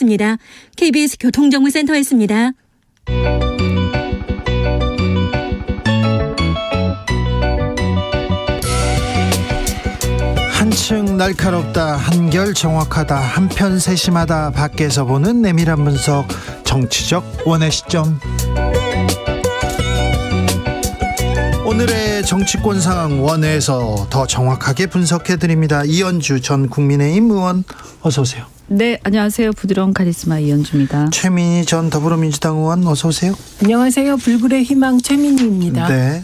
입니다. KBS 교통정보센터였습니다. 한층 날카롭다, 한결 정확하다, 한편 세심하다, 밖에서 보는 내밀한 분석, 정치적 원의 시점. 오늘의 정치권 상황 원에서 더 정확하게 분석해드립니다. 이현주 전 국민의힘 의원, 어서 오세요. 네, 안녕하세요. 부드러운 카리스마 이현주입니다. 최민희 전 더불어민주당 의원, 어서 오세요. 안녕하세요. 불굴의 희망 최민희입니다. 네.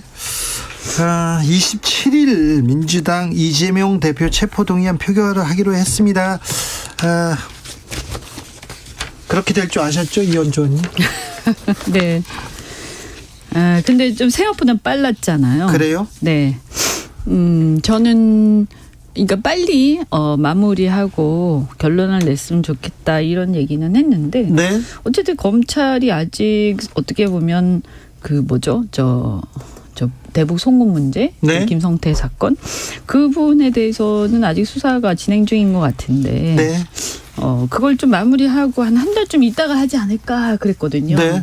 27일 민주당 이재명 대표 체포동의안 표결을 하기로 했습니다. 그렇게 될 줄 아셨죠, 이현주 의원님? 네. 근데 좀 생각보다 빨랐잖아요. 그래요? 네. 저는 그러니까 빨리 마무리하고 결론을 냈으면 좋겠다 이런 얘기는 했는데, 네. 어쨌든 검찰이 아직 어떻게 보면 저 대북 송금 문제, 네. 김성태 사건 그 부분에 대해서는 아직 수사가 진행 중인 것 같은데, 네. 그걸 좀 마무리하고 한 달쯤 있다가 하지 않을까 그랬거든요. 네.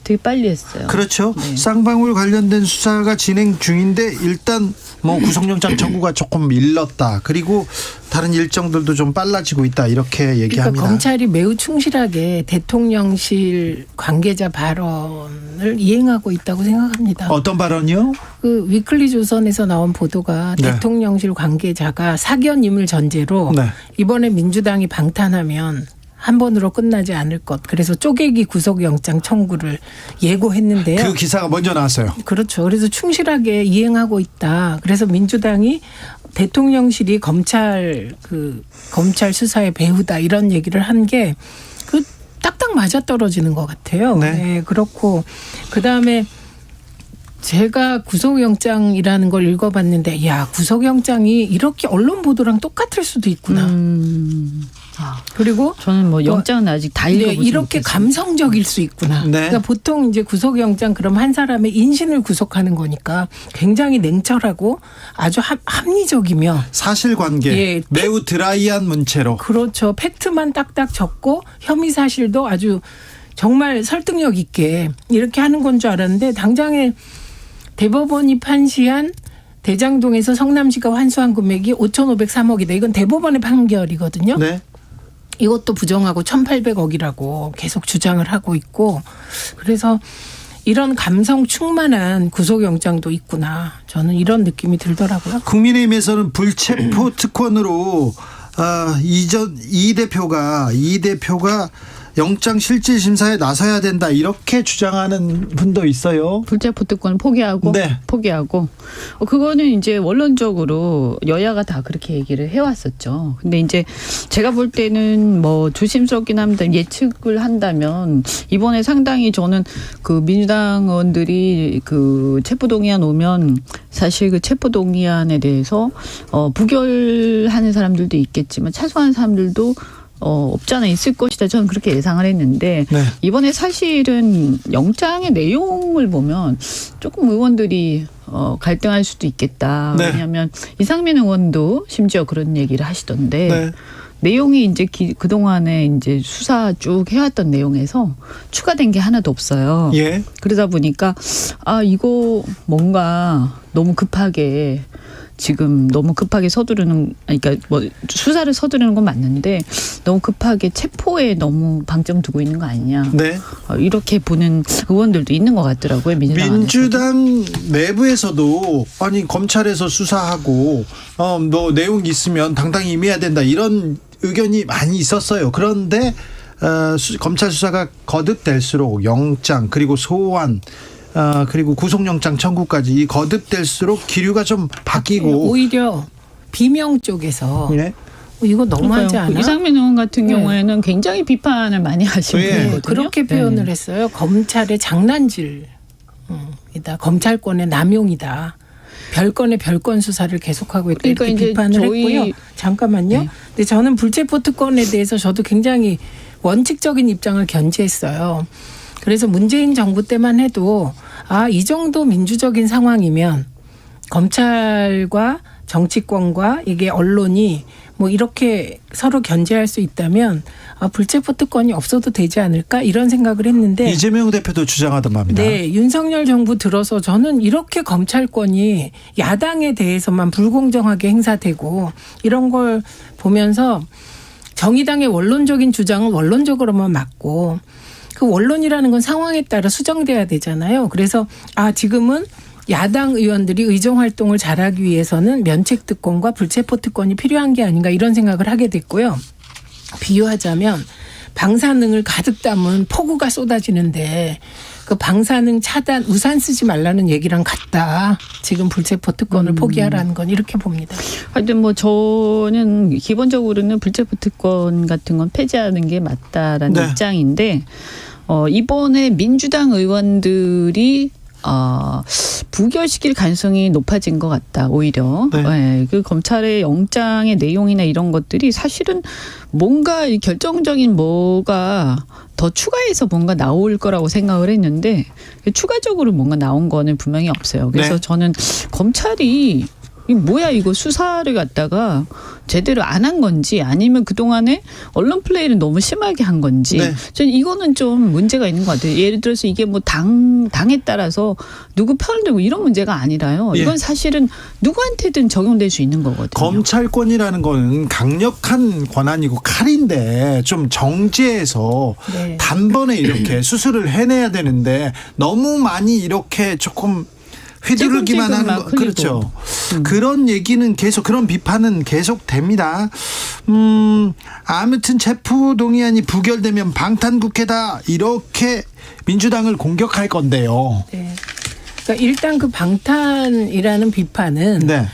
되게 빨리 했어요. 그렇죠. 네. 쌍방울 관련된 수사가 진행 중인데 일단 구속영장 청구가 조금 밀렸다. 그리고 다른 일정들도 좀 빨라지고 있다. 이렇게 얘기합니다. 그러니까 검찰이 매우 충실하게 대통령실 관계자 발언을 이행하고 있다고 생각합니다. 어떤 발언이요? 그 위클리 조선에서 나온 보도가 네. 대통령실 관계자가 사견임을 전제로 네. 이번에 민주당이 방탄하면 한 번으로 끝나지 않을 것. 그래서 쪼개기 구속영장 청구를 예고했는데요. 그 기사가 먼저 나왔어요. 그렇죠. 그래서 충실하게 이행하고 있다. 그래서 민주당이 대통령실이 검찰 수사의 배후다 이런 얘기를 한 게 딱딱 맞아 떨어지는 것 같아요. 네. 네, 그렇고 그다음에 제가 구속영장이라는 걸 읽어봤는데, 야, 구속영장이 이렇게 언론 보도랑 똑같을 수도 있구나. 그리고 저는 영장은 아직 다 읽어보지 못했어요. 이렇게 감성적일 수 있구나. 네. 그러니까 보통 이제 구속영장 그럼 한 사람의 인신을 구속하는 거니까 굉장히 냉철하고 아주 합리적이며 사실관계, 예. 매우 드라이한 문체로. 그렇죠. 팩트만 딱딱 적고 혐의 사실도 아주 정말 설득력 있게 이렇게 하는 건 줄 알았는데, 당장에 대법원이 판시한 대장동에서 성남시가 환수한 금액이 5,503억이다. 이건 대법원의 판결이거든요. 네. 이것도 부정하고 1,800억이라고 계속 주장을 하고 있고, 그래서 이런 감성 충만한 구속영장도 있구나. 저는 이런 느낌이 들더라고요. 국민의힘에서는 불체포 특권으로 이 대표가 영장 실질 심사에 나서야 된다 이렇게 주장하는 분도 있어요. 불체포 특권 포기하고. 네. 포기하고. 그거는 이제 원론적으로 여야가 다 그렇게 얘기를 해왔었죠. 근데 이제 제가 볼 때는 조심스럽긴 합니다. 예측을 한다면 이번에 상당히 저는 민주당 의원들이 체포동의안 오면 사실 체포동의안에 대해서 부결하는 사람들도 있겠지만 차소하는 사람들도 없지 않아 있을 것이다. 저는 그렇게 예상을 했는데, 네. 이번에 사실은 영장의 내용을 보면 조금 의원들이 갈등할 수도 있겠다. 네. 왜냐하면 이상민 의원도 심지어 그런 얘기를 하시던데, 네. 내용이 이제 그동안에 이제 수사 쭉 해왔던 내용에서 추가된 게 하나도 없어요. 예. 그러다 보니까 이거 뭔가 너무 급하게 지금 너무 급하게 그러니까 수사를 서두르는 건 맞는데 너무 급하게 체포에 너무 방점 두고 있는 거 아니냐. 네. 이렇게 보는 의원들도 있는 것 같더라고요. 민주당 내부에서도 검찰에서 수사하고 내용 있으면 당당히 임해야 된다 이런 의견이 많이 있었어요. 그런데 검찰 수사가 거듭될수록 영장 그리고 소환 그리고 구속영장 청구까지 거듭될수록 기류가 좀 바뀌고, 오히려 비명 쪽에서 네. 이거 너무하지 않아? 이상민 의원 같은 경우에는 굉장히 비판을 많이 하시고 네. 그렇게 표현을 했어요. 검찰의 장난질이다. 검찰권의 남용이다. 별건의 별건 수사를 계속하고 있다. 그러니까 이렇게 비판을 했고요. 잠깐만요. 네. 근데 저는 불체포 특권에 대해서 저도 굉장히 원칙적인 입장을 견지했어요. 그래서 문재인 정부 때만 해도 이 정도 민주적인 상황이면 검찰과 정치권과 이게 언론이 뭐 이렇게 서로 견제할 수 있다면 불체포 특권이 없어도 되지 않을까 이런 생각을 했는데 이재명 대표도 주장하던 바입니다. 네, 윤석열 정부 들어서 저는 이렇게 검찰권이 야당에 대해서만 불공정하게 행사되고 이런 걸 보면서 정의당의 원론적인 주장은 원론적으로만 맞고 그 원론이라는 건 상황에 따라 수정돼야 되잖아요. 그래서 지금은 야당 의원들이 의정활동을 잘하기 위해서는 면책특권과 불체포특권이 필요한 게 아닌가 이런 생각을 하게 됐고요. 비유하자면 방사능을 가득 담은 폭우가 쏟아지는데 그 방사능 차단 우산 쓰지 말라는 얘기랑 같다. 지금 불체포특권을 포기하라는 건 이렇게 봅니다. 하여튼 뭐 저는 기본적으로는 불체포특권 같은 건 폐지하는 게 맞다라는 네. 입장인데 이번에 민주당 의원들이 부결시킬 가능성이 높아진 것 같다. 오히려 네. 네, 그 검찰의 영장의 내용이나 이런 것들이 사실은 뭔가 결정적인 뭐가 더 추가해서 뭔가 나올 거라고 생각을 했는데 추가적으로 뭔가 나온 거는 분명히 없어요. 그래서 네. 저는 검찰이 뭐야 이거 수사를 갖다가 제대로 안 한 건지 아니면 그동안에 언론 플레이를 너무 심하게 한 건지 네. 저는 이거는 좀 문제가 있는 것 같아요. 예를 들어서 이게 뭐 당에 따라서 누구 편을 들고 이런 문제가 아니라요. 예. 이건 사실은 누구한테든 적용될 수 있는 거거든요. 검찰권이라는 거는 강력한 권한이고 칼인데 좀 정제해서 네. 단번에 이렇게 수술을 해내야 되는데 너무 많이 이렇게 조금 휘두르기만 찔끔찔끔 하는 막 거 흘리고. 그렇죠. 그런 얘기는 계속 그런 비판은 계속 됩니다. 아무튼 체포동의안이 부결되면 방탄국회다 이렇게 민주당을 공격할 건데요. 네. 그러니까 일단 그 방탄이라는 비판은 네.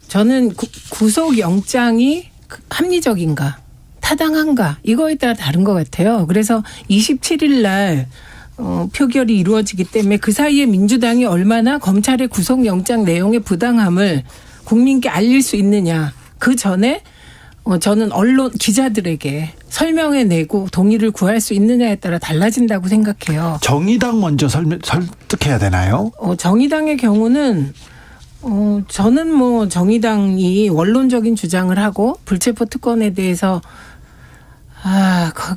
저는 구속영장이 합리적인가 타당한가 이거에 따라 다른 것 같아요. 그래서 27일 날 표결이 이루어지기 때문에 그 사이에 민주당이 얼마나 검찰의 구속영장 내용의 부당함을 국민께 알릴 수 있느냐. 그 전에 저는 언론 기자들에게 설명해내고 동의를 구할 수 있느냐에 따라 달라진다고 생각해요. 정의당 먼저 설득해야 되나요? 정의당의 경우는 저는 뭐 정의당이 원론적인 주장을 하고 불체포 특권에 대해서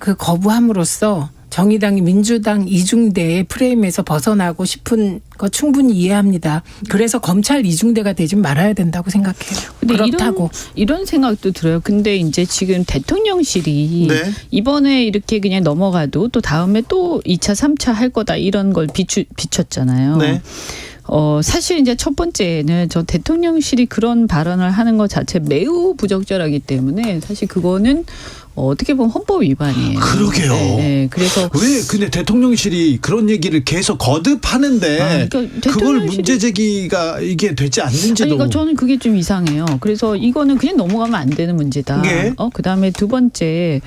그 거부함으로써 정의당이 민주당 이중대의 프레임에서 벗어나고 싶은 거 충분히 이해합니다. 그래서 검찰 이중대가 되지 말아야 된다고 생각해요. 근데 그렇다고. 이런 생각도 들어요. 근데 이제 지금 대통령실이 네. 이번에 이렇게 그냥 넘어가도 또 다음에 또 2차, 3차 할 거다 이런 걸 비췄잖아요. 네. 사실 이제 첫 번째는 저 대통령실이 그런 발언을 하는 것 자체 매우 부적절하기 때문에 사실 그거는 어떻게 보면 헌법 위반이에요. 그러게요. 네, 그래서 왜 근데 대통령실이 그런 얘기를 계속 거듭하는데 그러니까 그걸 문제 제기가 이게 되지 않는지도. 그러니까 저는 그게 좀 이상해요. 그래서 이거는 그냥 넘어가면 안 되는 문제다. 네. 그다음에 두 번째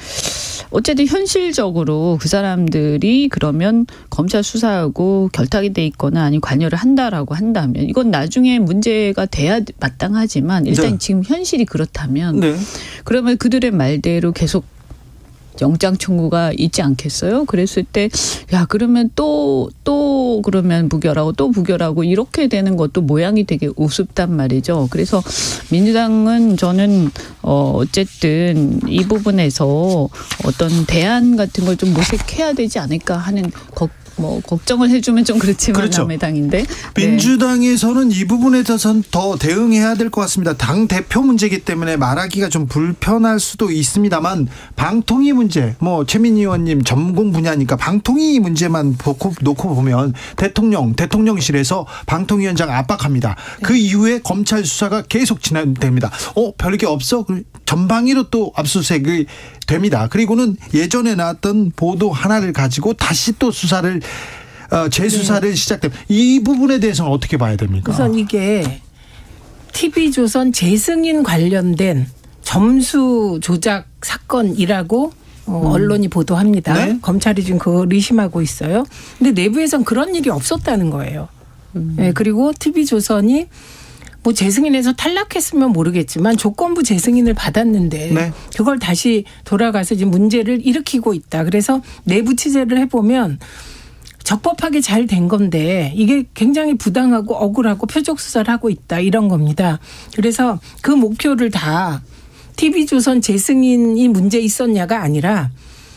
어쨌든 현실적으로 그 사람들이 그러면 검찰 수사하고 결탁이 돼 있거나 아니면 관여를 한다라고 한다면 이건 나중에 문제가 돼야 마땅하지만 일단 네. 지금 현실이 그렇다면 네. 그러면 그들의 말대로 계속 영장 청구가 있지 않겠어요? 그랬을 때, 그러면 또 그러면 부결하고 또 부결하고 이렇게 되는 것도 모양이 되게 우습단 말이죠. 그래서 민주당은 저는, 어쨌든 이 부분에서 어떤 대안 같은 걸 좀 모색해야 되지 않을까 하는 걱정을 해주면 좀 그렇지만 그렇죠. 남의 당인데. 민주당에서는 이 부분에 대해서는 더 대응해야 될 것 같습니다. 당 대표 문제이기 때문에 말하기가 좀 불편할 수도 있습니다만 방통위 문제, 최민희 의원님 전공 분야니까 방통위 문제만 놓고 보면 대통령실에서 방통위원장 압박합니다. 그 이후에 검찰 수사가 계속 진행됩니다. 별게 없어? 전방위로 또 압수수색이 됩니다. 그리고는 예전에 나왔던 보도 하나를 가지고 다시 또 수사를 재수사를 시작됩니다. 이 부분에 대해서는 어떻게 봐야 됩니까? 우선 이게 TV조선 재승인 관련된 점수 조작 사건이라고 언론이 보도합니다. 네? 검찰이 지금 그걸 의심하고 있어요. 근데 내부에선 그런 일이 없었다는 거예요. 네, 그리고 TV조선이 재승인에서 탈락했으면 모르겠지만 조건부 재승인을 받았는데 네. 그걸 다시 돌아가서 지금 문제를 일으키고 있다. 그래서 내부 취재를 해보면 적법하게 잘 된 건데 이게 굉장히 부당하고 억울하고 표적 수사를 하고 있다 이런 겁니다. 그래서 그 목표를 다 TV조선 재승인이 문제 있었냐가 아니라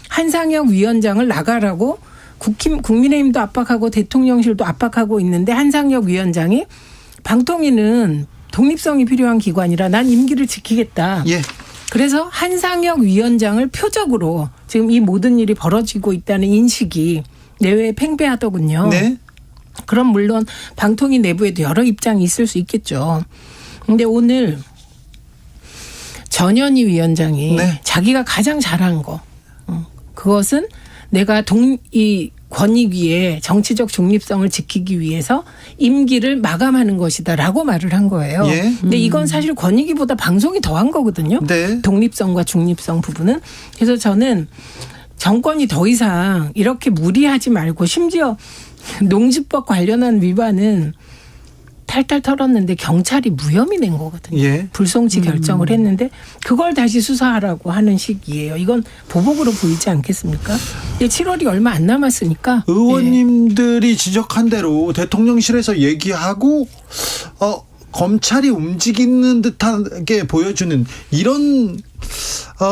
한상혁 위원장을 나가라고 국민의힘도 압박하고 대통령실도 압박하고 있는데 한상혁 위원장이 방통위는 독립성이 필요한 기관이라 난 임기를 지키겠다. 예. 그래서 한상혁 위원장을 표적으로 지금 이 모든 일이 벌어지고 있다는 인식이 내외에 팽배하더군요. 네. 그럼 물론 방통위 내부에도 여러 입장이 있을 수 있겠죠. 근데 오늘 전현희 위원장이 네. 자기가 가장 잘한 거 그것은 내가 이 권익위의 정치적 중립성을 지키기 위해서 임기를 마감하는 것이다라고 말을 한 거예요. 예. 근데 이건 사실 권익위보다 방송이 더한 거거든요. 네. 독립성과 중립성 부분은. 그래서 저는 정권이 더 이상 이렇게 무리하지 말고 심지어 농지법 관련한 위반은 탈탈 털었는데 경찰이 무혐의 낸 거거든요. 예. 불송치 결정을 했는데 그걸 다시 수사하라고 하는 식이에요. 이건 보복으로 보이지 않겠습니까? 7월이 얼마 안 남았으니까. 의원님들이 지적한 대로 대통령실에서 얘기하고 검찰이 움직이는 듯하게 보여주는 이런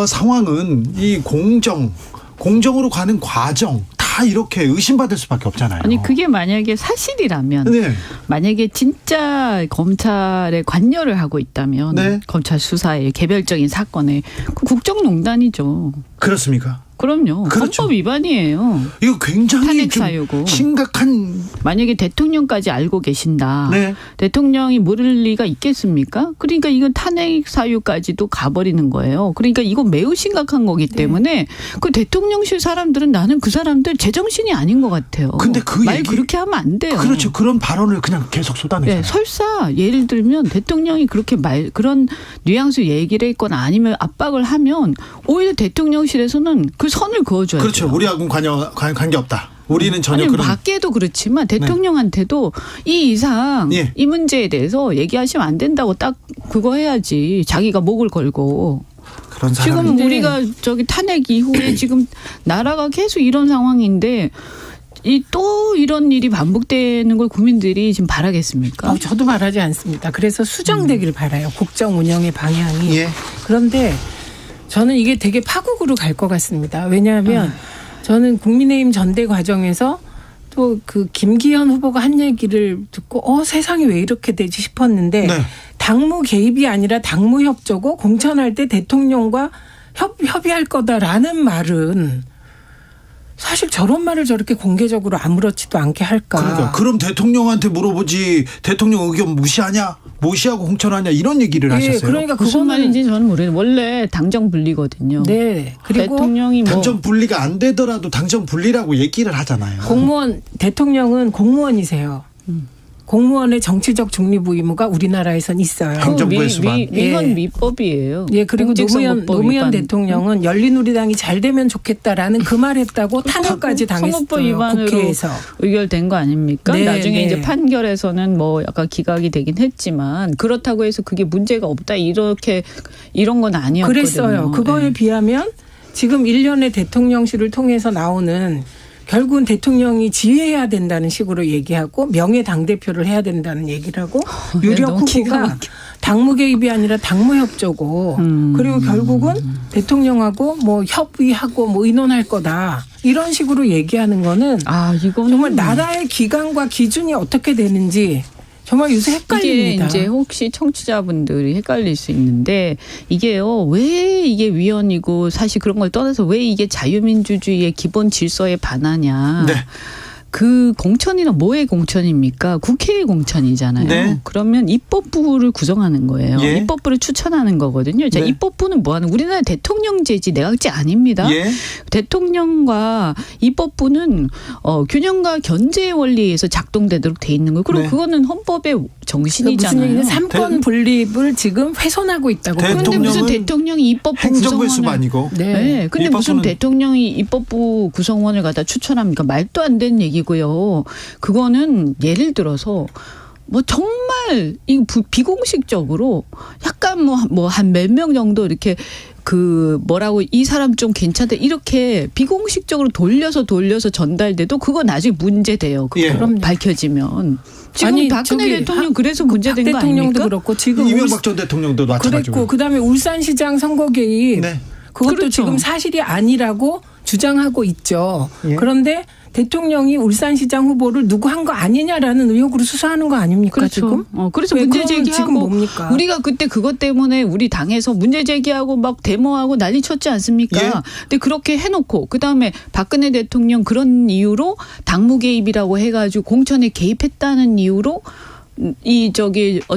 상황은 이 공정으로 가는 과정 다 이렇게 의심받을 수밖에 없잖아요. 아니 그게 만약에 사실이라면 네. 만약에 진짜 검찰에 관여를 하고 있다면 네. 검찰 수사에 개별적인 사건에 그 국정농단이죠. 그렇습니까? 그럼요. 그렇죠. 헌법 위반이에요. 이거 굉장히 탄핵 좀 사유고. 심각한. 만약에 대통령까지 알고 계신다. 네. 대통령이 모를 리가 있겠습니까? 그러니까 이건 탄핵 사유까지도 가버리는 거예요. 그러니까 이건 매우 심각한 거기 때문에 그 대통령실 사람들은 나는 그 사람들 제정신이 아닌 것 같아요. 근데 그 말 얘기 그렇게 하면 안 돼요. 그렇죠. 그런 발언을 그냥 계속 쏟아내잖아요. 네, 설사 예를 들면 대통령이 그렇게 그런 뉘앙스 얘기를 했거나 아니면 압박을 하면 오히려 대통령실에서는 그 선을 그어줘야 그렇죠. 돼요. 우리하고는 관계 없다. 우리는 전혀 아니, 그런. 밖에도 그렇지만 대통령한테도 이 이상 예. 이 문제에 대해서 얘기하시면 안 된다고 딱 그거 해야지. 자기가 목을 걸고. 그런 지금 사람인데. 우리가 저기 탄핵 이후에 지금 나라가 계속 이런 상황인데 또 이런 일이 반복되는 걸 국민들이 지금 바라겠습니까? 저도 바라지 않습니다. 그래서 수정되기를 바라요. 국정 운영의 방향이. 예. 그런데 저는 이게 되게 파국으로 갈 것 같습니다. 왜냐하면 저는 국민의힘 전대 과정에서 또 그 김기현 후보가 한 얘기를 듣고 세상이 왜 이렇게 되지 싶었는데 네. 당무 개입이 아니라 당무 협조고 공천할 때 대통령과 협의할 거다라는 말은 사실 저런 말을 저렇게 공개적으로 아무렇지도 않게 할까. 그러니까 그럼 대통령한테 물어보지 대통령 의견 무시하고 공천하냐 이런 얘기를 하셨어요. 그러니까 무슨 그거는 말인지 저는 모르겠는데 원래 당정 분리거든요. 네. 그리고 대통령이 당정 분리가 안 되더라도 당정 분리라고 얘기를 하잖아요. 대통령은 공무원이세요. 공무원의 정치적 중립 의무가 우리나라에선 있어요. 행정부에서만. 이건 미법이에요. 예, 그리고 노무현 대통령은 열린우리당이 잘 되면 좋겠다라는 그 말했다고 탄핵까지 당했어요. 선거법 위반으로 국회에서. 의결된 거 아닙니까? 네, 나중에 네. 이제 판결에서는 뭐 약간 기각이 되긴 했지만 그렇다고 해서 그게 문제가 없다 이런 건 아니었거든요. 그랬어요. 그거에 네. 비하면 지금 1년의 대통령실을 통해서 나오는 결국은 대통령이 지휘해야 된다는 식으로 얘기하고 명예 당대표를 해야 된다는 얘기를 하고 유력 너무 기가 후보가 막혀. 당무 개입이 아니라 당무 협조고 그리고 결국은 대통령하고 뭐 협의하고 뭐 의논할 거다 이런 식으로 얘기하는 거는 이거는 정말 나라의 기관과 기준이 어떻게 되는지 정말 요새 헷갈립니다. 이게 이제 혹시 청취자분들이 헷갈릴 수 있는데 이게요. 왜 이게 위헌이고 사실 그런 걸 떠나서 왜 이게 자유민주주의의 기본 질서에 반하냐. 네. 그 공천이란 뭐의 공천입니까? 국회의 공천이잖아요. 네. 그러면 입법부를 구성하는 거예요. 예. 입법부를 추천하는 거거든요. 자, 네. 입법부는 뭐하는 우리나라 대통령제지 내각제 아닙니다. 예. 대통령과 입법부는 균형과 견제의 원리에서 작동되도록 돼 있는 거예요. 그리고 네. 그거는 헌법의 정신이잖아요. 무슨 얘기는 3권 분립을 지금 훼손하고 있다고. 그런데 무슨 대통령이 입법부 행정부의 구성원을 수반이고. 네. 근데 무슨 대통령이 입법부 구성원을 갖다 추천합니까? 말도 안 되는 얘기고요. 그거는 예를 들어서 뭐 정말 이 비공식적으로 약간 뭐 한 몇 명 정도 이렇게 그 뭐라고 이 사람 좀 괜찮다 이렇게 비공식적으로 돌려서 전달돼도 그거 나중에 문제돼요. 그거 예. 밝혀지면. 지금 아니, 박근혜 저기 대통령 그래서 문제된 거 대통령도 아닙니까? 그렇고 지금 이명박 전 대통령도 마찬가지고. 그랬고 그다음에 울산시장 선거 개입 네. 그것도 그렇죠. 지금 사실이 아니라고 주장하고 있죠. 예. 그런데 대통령이 울산시장 후보를 누구 한 거 아니냐라는 의혹으로 수사하는 거 아닙니까 그렇죠. 지금? 그래서 왜 문제 그건 제기하고 지금 뭡니까? 우리가 그때 그것 때문에 우리 당에서 문제 제기하고 막 데모하고 난리 쳤지 않습니까? 예. 근데 그렇게 해놓고 그다음에 박근혜 대통령 그런 이유로 당무 개입이라고 해가지고 공천에 개입했다는 이유로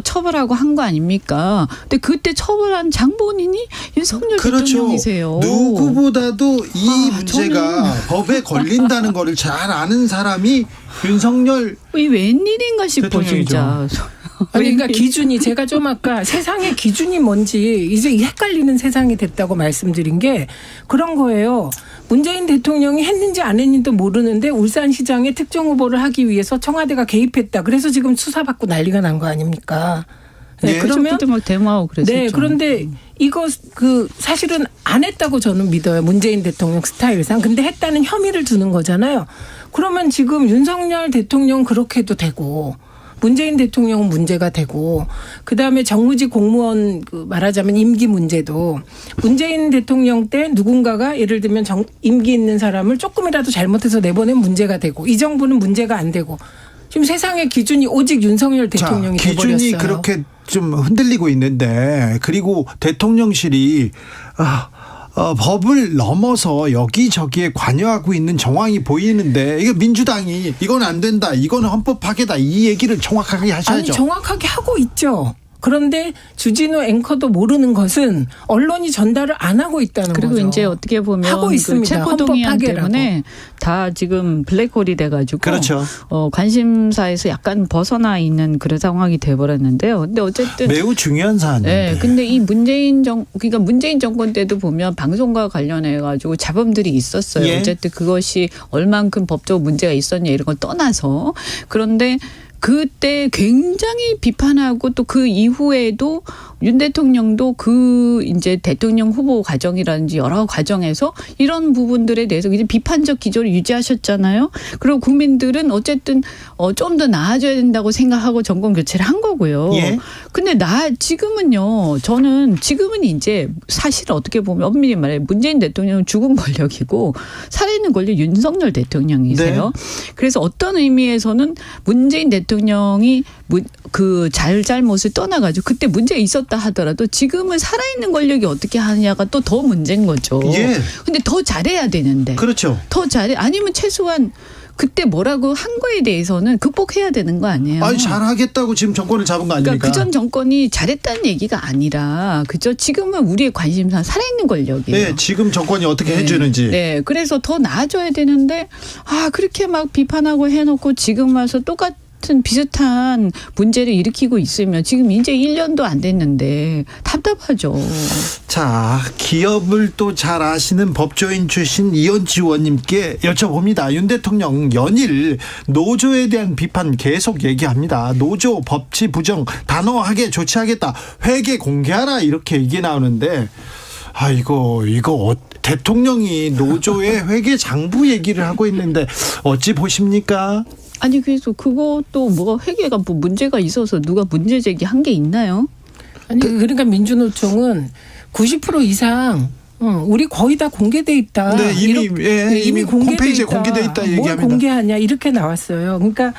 처벌하고 한 거 아닙니까? 근데 그때 처벌한 장본인이 윤석열 그렇죠. 대통령이세요. 누구보다도 이 문제가 법에 걸린다는 거를 잘 아는 사람이 윤석열 이 웬일인가 싶어 대통령이죠. 진짜. 아니, 그러니까 기준이 제가 좀 아까 세상의 기준이 뭔지 이제 헷갈리는 세상이 됐다고 말씀드린 게 그런 거예요. 문재인 대통령이 했는지 안 했는지도 모르는데 울산시장에 특정 후보를 하기 위해서 청와대가 개입했다. 그래서 지금 수사받고 난리가 난 거 아닙니까? 네, 예. 그러면 그때 막 데모하고 그랬었죠. 네, 그런데 이거 사실은 안 했다고 저는 믿어요. 문재인 대통령 스타일상. 근데 했다는 혐의를 두는 거잖아요. 그러면 지금 윤석열 대통령 그렇게 해도 되고 문재인 대통령은 문제가 되고 그다음에 정무직 공무원 말하자면 임기 문제도 문재인 대통령 때 누군가가 예를 들면 임기 있는 사람을 조금이라도 잘못해서 내보내면 문제가 되고 이 정부는 문제가 안 되고 지금 세상의 기준이 오직 윤석열 대통령이 돼버렸어요. 기준이 그렇게 좀 흔들리고 있는데 그리고 대통령실이 법을 넘어서 여기저기에 관여하고 있는 정황이 보이는데 이게 민주당이 이건 안 된다, 이건 헌법 파괴다 이 얘기를 정확하게 하셔야죠. 아니 정확하게 하고 있죠. 그런데 주진우 앵커도 모르는 것은 언론이 전달을 안 하고 있다는 그리고 거죠. 이제 어떻게 보면 하고 있습니다. 체포동의안 헌법 파괴라고. 때문에 다 지금 블랙홀이 돼가지고 그렇죠. 관심사에서 약간 벗어나 있는 그런 상황이 돼버렸는데요. 근데 어쨌든 매우 중요한 사안인데. 네, 근데 이 문재인 정권 때도 보면 방송과 관련해 가지고 잡음들이 있었어요. 예. 어쨌든 그것이 얼만큼 법적 문제가 있었냐 이런 걸 떠나서 그런데. 그때 굉장히 비판하고 또 그 이후에도 윤 대통령도 이제 대통령 후보 과정이라든지 여러 과정에서 이런 부분들에 대해서 굉장히 비판적 기조를 유지하셨잖아요. 그리고 국민들은 어쨌든 좀 더 나아져야 된다고 생각하고 정권 교체를 한 거고요. 예. 근데 지금은요. 저는 지금은 이제 사실 어떻게 보면 엄밀히 말해 문재인 대통령은 죽은 권력이고 살아있는 권력 윤석열 대통령이세요. 네. 그래서 어떤 의미에서는 문재인 대통령이 그 잘못을 떠나가지고 그때 문제가 있었다 하더라도 지금은 살아있는 권력이 어떻게 하느냐가 또 더 문제인 거죠. 예. 근데 더 잘해야 되는데. 그렇죠. 더 잘해. 아니면 최소한 그때 뭐라고 한 거에 대해서는 극복해야 되는 거 아니에요? 아니 잘하겠다고 지금 정권을 잡은 거 아닙니까? 그러니까 그전 정권이 잘했다는 얘기가 아니라 그죠? 지금은 우리의 관심사 살아있는 권력이에요. 네, 지금 정권이 어떻게 해주는지. 네, 그래서 더 나아져야 되는데 그렇게 막 비판하고 해놓고 지금 와서 비슷한 문제를 일으키고 있으면 지금 이제 1년도 안 됐는데 답답하죠. 자, 기업을 또 잘 아시는 법조인 출신 이현지 의원님께 여쭤봅니다. 윤 대통령 연일 노조에 대한 비판 계속 얘기합니다. 노조 법치 부정 단호하게 조치하겠다. 회계 공개하라 이렇게 얘기 나오는데 이거 대통령이 노조의 회계 장부 얘기를 하고 있는데 어찌 보십니까? 아니 그래서 그것도 뭐가 회계가 뭐 문제가 있어서 누가 문제 제기한 게 있나요? 아니 그러니까 민주노총은 90% 이상 우리 거의 다 공개돼 있다. 네, 이미 홈페이지에 공개돼 있다 얘기합니다. 뭘 공개하냐 이렇게 나왔어요. 그러니까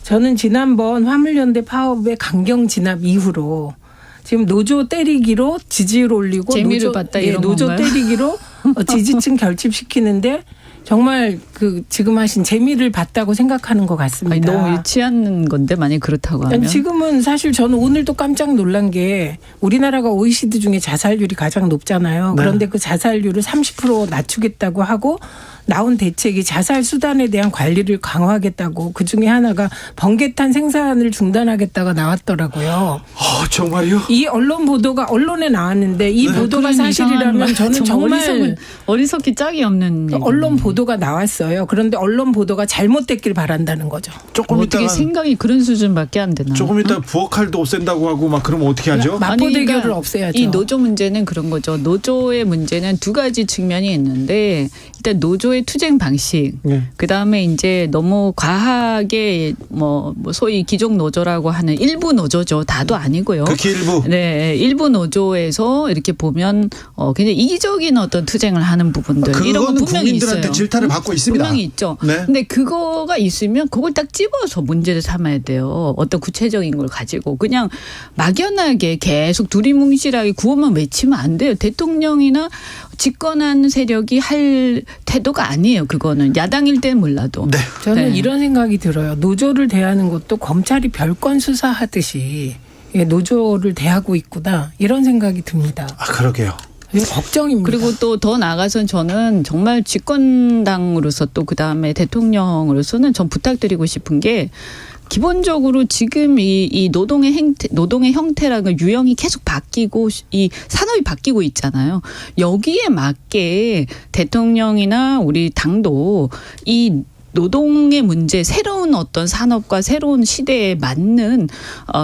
저는 지난번 화물연대 파업의 강경 진압 이후로 지금 노조 때리기로 지지율 올리고 재미를 봤다 이런 노조 건가요? 때리기로 지지층 결집시키는데 정말 지금 하신 재미를 봤다고 생각하는 것 같습니다. 너무 유치한 건데 만약 그렇다고 하면. 지금은 사실 저는 오늘도 깜짝 놀란 게 우리나라가 OECD 중에 자살률이 가장 높잖아요. 네. 그런데 그 자살률을 30% 낮추겠다고 하고 나온 대책이 자살 수단에 대한 관리를 강화하겠다고 그중에 하나가 번개탄 생산을 중단하겠다가 나왔더라고요. 정말요? 이 언론 보도가 언론에 나왔는데 이 보도가 사실이라면 저는 정말 어리석기 짝이 없는 언론 보도가 나왔어요. 그런데 언론 보도가 잘못됐길 바란다는 거죠. 조금 어떻게 이따가 생각이 그런 수준밖에 안 되나? 조금 이따 부엌칼도 없앤다고 하고 막 그러면 어떻게 하죠? 마포대교를 없애야죠. 이 노조 문제는 그런 거죠. 노조의 문제는 두 가지 측면이 있는데 일단 노조의 투쟁 방식, 그다음에 이제 너무 과하게 뭐 소위 기종 노조라고 하는 일부 노조죠. 다도 아니고요. 극히 일부. 네, 일부 노조에서 이렇게 보면 굉장히 이기적인 어떤 투쟁을 하는 부분들 이런 거 그거는 분명히 국민들한테 있어요. 질타를 받고 있습니다. 분명히 있죠. 네. 근데 그거가 있으면 그걸 딱 집어서 문제를 삼아야 돼요. 어떤 구체적인 걸 가지고 그냥 막연하게 계속 두리뭉실하게 구호만 외치면 안 돼요. 대통령이나 집권한 세력이 할 태도가 아니에요. 그거는 야당일 때는 몰라도. 네. 저는 네. 이런 생각이 들어요. 노조를 대하는 것도 검찰이 별건 수사하듯이 노조를 대하고 있구나 이런 생각이 듭니다. 그러게요. 걱정입니다. 그리고 또 더 나아가선 저는 정말 집권당으로서 또 그다음에 대통령으로서는 전 부탁드리고 싶은 게 기본적으로 지금 이 노동의 형태라는 유형이 계속 바뀌고 이 산업이 바뀌고 있잖아요. 여기에 맞게 대통령이나 우리 당도 이 노동의 문제, 새로운 어떤 산업과 새로운 시대에 맞는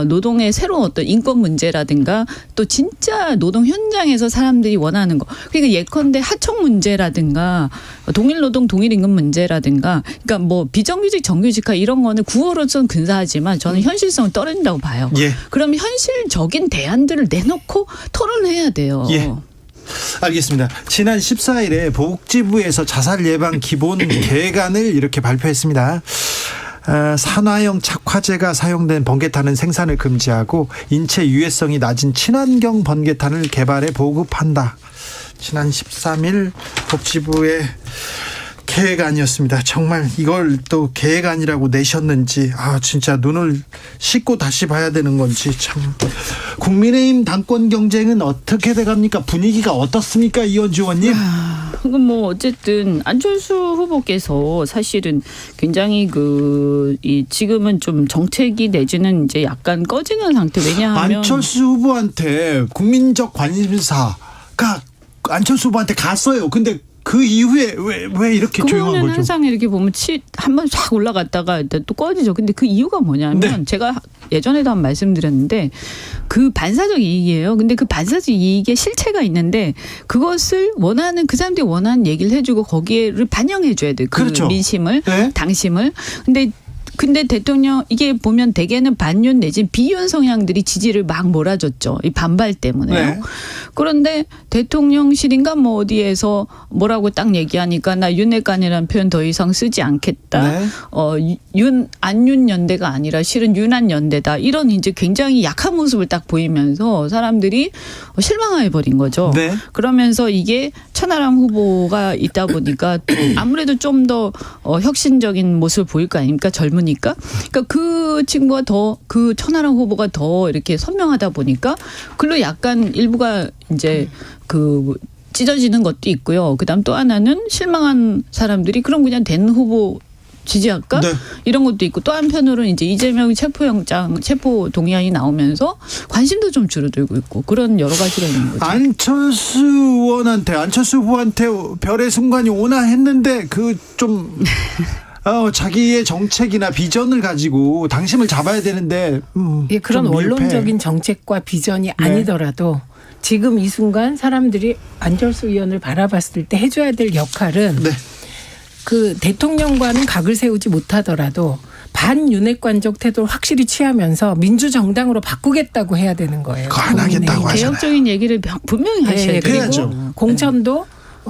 노동의 새로운 어떤 인권 문제라든가 또 진짜 노동 현장에서 사람들이 원하는 거. 그러니까 예컨대 하청 문제라든가 동일 노동 동일 임금 문제라든가 그러니까 뭐 비정규직 정규직화 이런 거는 구호로서는 근사하지만 저는 현실성은 떨어진다고 봐요. 예. 그럼 현실적인 대안들을 내놓고 토론해야 돼요. 예. 알겠습니다. 지난 14일에 보육지부에서 자살 예방 기본 계획안을 이렇게 발표했습니다. 산화형 착화제가 사용된 번개탄은 생산을 금지하고 인체 유해성이 낮은 친환경 번개탄을 개발해 보급한다. 지난 13일 복지부의 계획안이었습니다. 정말 이걸 또 계획안이라고 내셨는지 진짜 눈을 씻고 다시 봐야 되는 건지 참. 국민의힘 당권 경쟁은 어떻게 돼갑니까? 분위기가 어떻습니까, 이현주 의원님? 그럼 뭐 어쨌든 안철수 후보께서 사실은 굉장히 지금은 좀 정책이 내지는 이제 약간 꺼지는 상태. 왜냐하면 안철수 후보한테 국민적 관심사가 안철수 후보한테 갔어요. 근데 그 이후에 왜 이렇게 조용한 거죠? 항상 이렇게 보면 한번 쫙 올라갔다가 또 꺼지죠. 근데 그 이유가 뭐냐면 네. 제가 예전에도 한번 말씀드렸는데 그 반사적 이익이에요. 근데 그 반사적 이익의 실체가 있는데 그것을 원하는 그 사람들이 원하는 얘기를 해주고 거기에를 반영해 줘야 돼요. 그 그렇죠. 민심을, 네. 당심을. 근데 대통령 이게 보면 대개는 반윤 내지 비윤 성향들이 지지를 막 몰아줬죠. 이 반발 때문에요. 네. 그런데 대통령실인가 뭐 어디에서 뭐라고 딱 얘기하니까 나 윤핵관이라는 표현 더 이상 쓰지 않겠다. 네. 안윤 연대가 아니라 실은 윤한 연대다. 이런 이제 굉장히 약한 모습을 딱 보이면서 사람들이 실망해 버린 거죠. 네. 그러면서 이게 천하람 후보가 있다 보니까 아무래도 좀 더 혁신적인 모습을 보일 거 아닙니까? 젊으니까. 그러니까 그 친구가 그 천하람 후보가 더 이렇게 선명하다 보니까 글로 약간 일부가 이제 찢어지는 것도 있고요. 그다음 또 하나는 실망한 사람들이 그럼 그냥 된 후보 지지할까? 네. 이런 것도 있고 또 한편으로는 이제 이재명 체포 동의안이 나오면서 관심도 좀 줄어들고 있고 그런 여러 가지가 있는 거죠. 안철수 후보한테 별의 순간이 오나 했는데 자기의 정책이나 비전을 가지고 당심을 잡아야 되는데 그런 원론적인 정책과 비전이 아니더라도 지금 이 순간 사람들이 안철수 의원을 바라봤을 때 해줘야 될 역할은 그 대통령과는 각을 세우지 못하더라도 반윤핵관적 태도를 확실히 취하면서 민주정당으로 바꾸겠다고 해야 되는 거예요. 그거 안 하겠다고 하잖아요. 개혁적인 얘기를 분명히 하셔야 돼요. 그래야죠. 공천도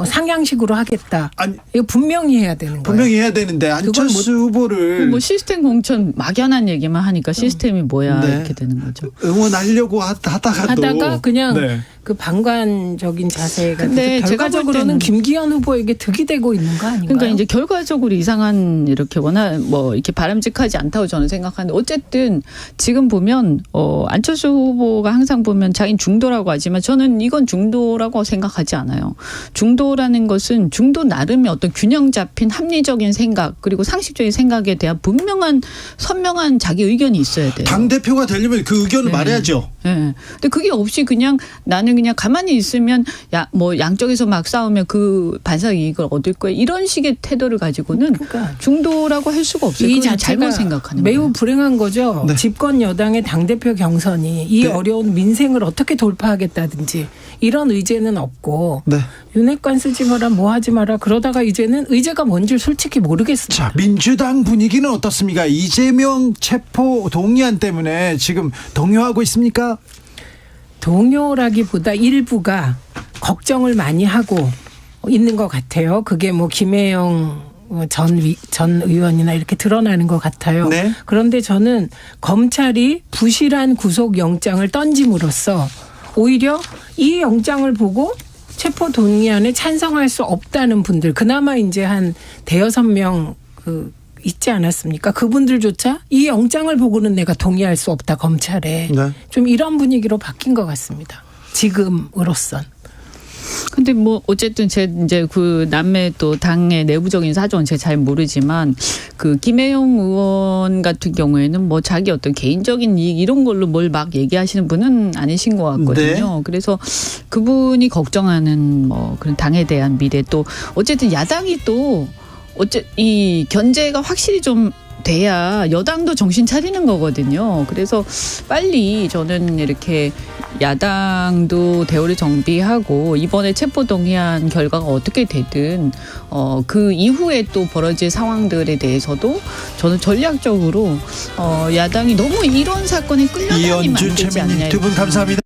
상향식으로 하겠다. 이거 분명히 해야 되는 거예요. 분명히 해야 되는데 안철수 후보를 뭐 시스템 공천 막연한 얘기만 하니까 시스템이 뭐야 이렇게 되는 거죠. 응원하려고 하다가 그냥 그 방관적인 자세가 근데 제가 볼 결과적으로는 때는 김기현 후보에게 득이 되고 있는 거 아닌가요? 그러니까 이제 결과적으로 이상한 이렇게 워낙 뭐 이렇게 바람직하지 않다고 저는 생각하는데 어쨌든 지금 보면 안철수 후보가 항상 보면 자기는 중도라고 하지만 저는 이건 중도라고 생각하지 않아요. 중도라는 것은 중도 나름의 어떤 균형 잡힌 합리적인 생각 그리고 상식적인 생각에 대한 분명한 선명한 자기 의견이 있어야 돼요. 당 대표가 되려면 그 의견을 네. 말해야죠. 네. 근데 그게 없이 그냥 나는 그냥 가만히 있으면 뭐 양쪽에서 막 싸우면 그 반사 이익을 얻을 거야 이런 식의 태도를 가지고는 그러니까 중도라고 할 수가 없어요. 이 그건 자체가 잘못 생각하는 매우 거예요. 불행한 거죠. 네. 집권 여당의 당대표 경선이 이 네. 어려운 민생을 어떻게 돌파하겠다든지 이런 의제는 없고 네. 윤핵관 쓰지 마라 뭐 하지 마라 그러다가 이제는 의제가 뭔지 솔직히 모르겠습니다. 자, 민주당 분위기는 어떻습니까? 이재명 체포 동의안 때문에 지금 동요하고 있습니까? 동요라기보다 일부가 걱정을 많이 하고 있는 것 같아요. 그게 뭐 김혜영 전 의원이나 이렇게 드러나는 것 같아요. 네. 그런데 저는 검찰이 부실한 구속영장을 던짐으로써 오히려 이 영장을 보고 체포 동의안에 찬성할 수 없다는 분들 그나마 이제 한 대여섯 명 있지 않았습니까? 그분들조차 이 영장을 보고는 내가 동의할 수 없다 검찰에 네. 좀 이런 분위기로 바뀐 것 같습니다. 지금으로선. 근데 뭐 어쨌든 제 이제 그 남의 또 당의 내부적인 사정은 제가 잘 모르지만 그 김혜영 의원 같은 경우에는 뭐 자기 어떤 개인적인 이익 이런 걸로 뭘 막 얘기하시는 분은 아니신 것 같거든요. 네. 그래서 그분이 걱정하는 뭐 그런 당에 대한 미래 또 어쨌든 야당이 또 이 견제가 확실히 좀 돼야 여당도 정신 차리는 거거든요. 그래서 빨리 저는 이렇게 야당도 대우를 정비하고 이번에 체포동의안 결과가 어떻게 되든 그 이후에 또 벌어질 상황들에 대해서도 저는 전략적으로 야당이 너무 이런 사건에 끌려다니면 안 이현준, 되지 최민희 않냐. 두 분 감사합니다.